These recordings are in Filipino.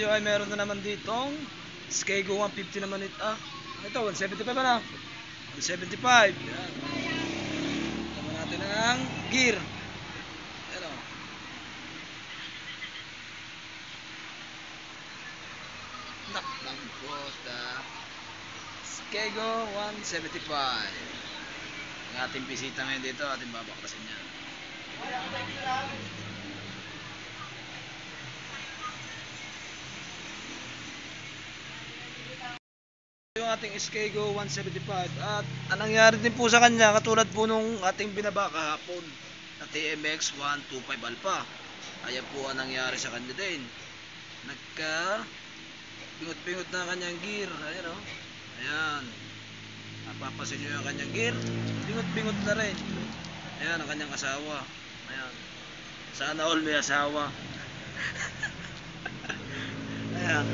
tayo ay meron na naman ditong Skego 150 naman ito. Ito 175 na. 175. Yan. Tama natin ang gear. Ayan o. Naklang puta. Skego 175. Ang ating bisita ngayon dito, ating babaklasin yan. Yung ating Skego 175 at anong nangyari din po sa kanya katulad po nung ating binaba kahapon na TMX 125 Alpha. Ayan po ang nangyari sa kanya din. Nagka pingot-pingot na ang kanyang gear. Ayan o. Ayan. Napapasin nyo yung kanyang gear. Pingot-pingot na rin. Ayan ang kanyang asawa. Ayan. Sana all may asawa. Ayan.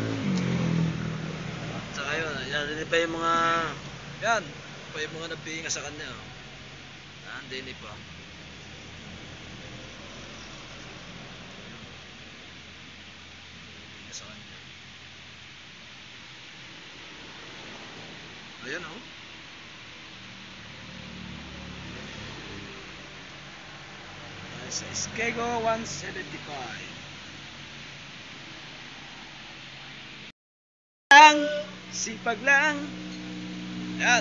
Saka yun, yan pa yung mga yan, pa yung mga nagpihinga sa kanya. Hindi pa. Sa kanya. Ayan o. Sa Skego 175. Sipag lang. Yan.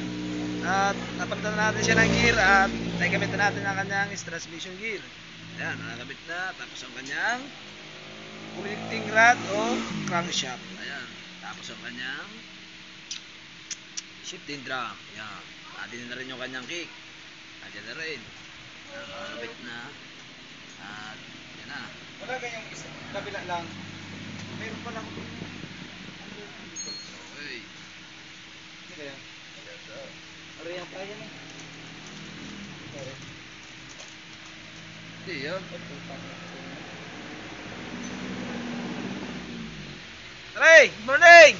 At napalitan natin siya ng gear at nagamit na natin ang kanyang transmission gear. Yan, nagamit na. Tapos ang kanyang connecting rod o crankshaft. Ayan. Tapos ang kanyang shifting drum. Yan. Atin na rin yung kanyang kick. Ayan na rin. Nagamit na. At yan na. Wala kayong isa. Kabila lang. Meron pa lang. Okay. Kaya. Ari ang kaya na. Hindi yan. Hey, good morning!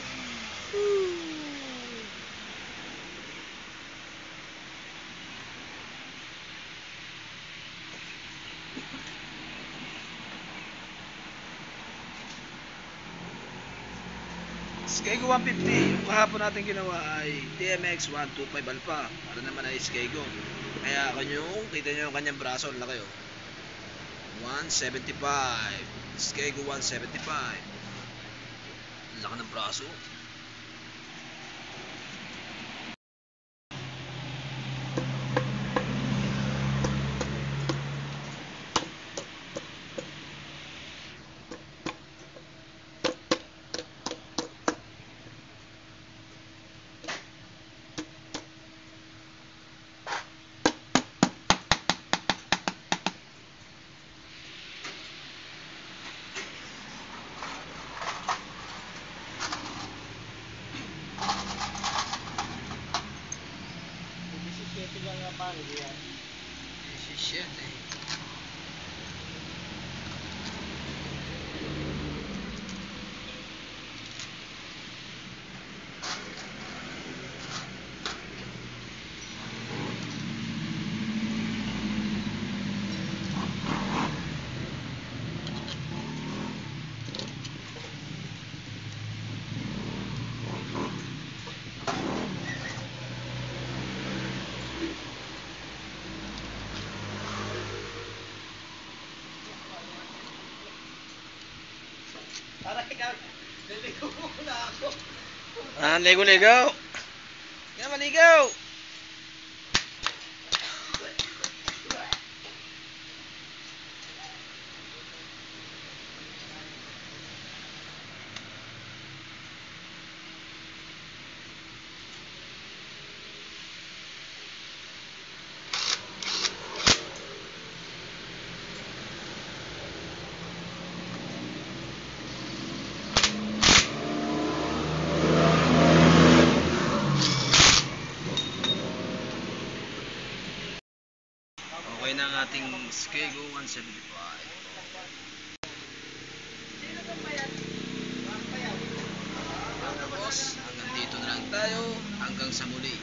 Skego 150, yung kahapon natin ginawa ay TMX 125 Alpha. Para naman ay Skego. Kaya kita nyo yung kanyang braso, ang laki 175. Skego 175. Ang laki ng braso. Shit, Para ikaw, liligo muna ako. Ligo-ligo. Yan, maligaw. Okay na ang ating Skego 175. Tapos, hanggang dito na lang tayo. Hanggang sa muli.